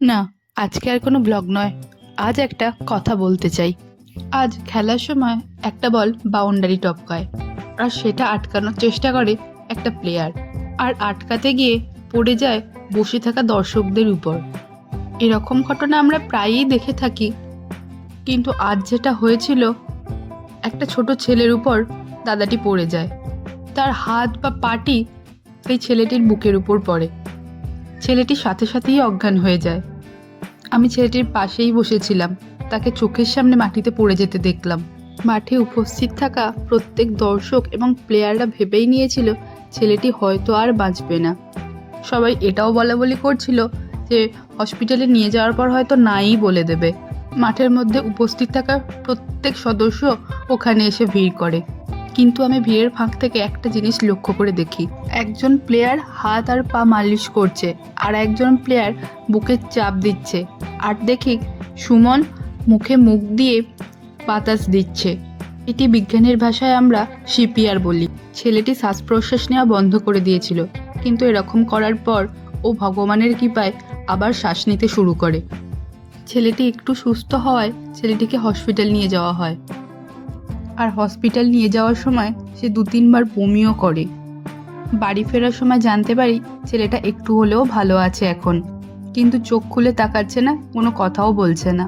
না, আজকে আর কোনো ব্লগ নয়। আজ একটা কথা বলতে চাই। আজ খেলার সময় একটা বল বাউন্ডারি টপকায়, আর সেটা আটকানোর চেষ্টা করে একটা প্লেয়ার, আর আটকাতে গিয়ে পড়ে যায় বসে থাকা দর্শকদের উপর। এরকম ঘটনা আমরা প্রায়ই দেখে থাকি, কিন্তু আজ যেটা হয়েছিল, একটা ছোট ছেলের উপর দাদাটি পড়ে যায়। তার হাত বা পাটি সেই ছেলেটির বুকের উপর পড়ে। ছেলেটি সাথে সাথেই অজ্ঞান হয়ে যায়। আমি ছেলেটির পাশেই বসেছিলাম, তাকে চোখের সামনে মাটিতে পড়ে যেতে দেখলাম। মাঠে উপস্থিত থাকা প্রত্যেক দর্শক এবং প্লেয়াররা ভেবেই নিয়েছিল ছেলেটি হয়তো আর বাঁচবে না। সবাই এটাও বলাবলি করছিল যে হসপিটালে নিয়ে যাওয়ার পর হয়তো নাই বলে দেবে। মাঠের মধ্যে উপস্থিত থাকা প্রত্যেক সদস্য ওখানে এসে ভিড় করে, কিন্তু আমি ভিড়ের ফাঁক থেকে একটা জিনিস লক্ষ্য করে দেখি, একজন প্লেয়ার হাত আর পা মালিশ করছে, আর একজন প্লেয়ার বুকে চাপ দিচ্ছে, আর দেখি সুমন মুখে মুখ দিয়ে বাতাস দিচ্ছে। এটি বিজ্ঞানের ভাষায় আমরা সিপিআর বলি। ছেলেটি শ্বাস প্রশ্বাস নেওয়া বন্ধ করে দিয়েছিল, কিন্তু এরকম করার পর ও ভগবানের কৃপায় আবার শ্বাস নিতে শুরু করে। ছেলেটি একটু সুস্থ হওয়ায় ছেলেটিকে হসপিটাল নিয়ে যাওয়া হয়, আর হসপিটাল নিয়ে যাওয়ার সময় সে 2-3 বার বমিও করে। বাড়ি ফেরার সময় জানতে পারি ছেলেটা একটু হলেও ভালো আছে এখন, কিন্তু চোখ খুলে তাকাচ্ছে না, কোনো কথাও বলছে না।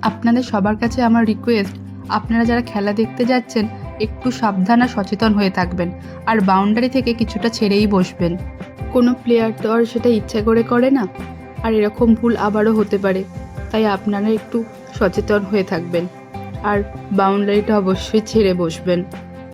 আপনাদের সবার কাছে আমার রিকোয়েস্ট, আপনারা যারা খেলা দেখতে যাচ্ছেন একটু সাবধান আর সচেতন হয়ে থাকবেন, আর বাউন্ডারি থেকে কিছুটা ছেড়েই বসবেন। কোনো প্লেয়ার তো আর সেটা ইচ্ছা করে করে না, আর এরকম ভুল আবারও হতে পারে, তাই আপনারা একটু সচেতন হয়ে থাকবেন আর বাউন্ডারিটা অবশ্যই ছেড়ে বসবেন।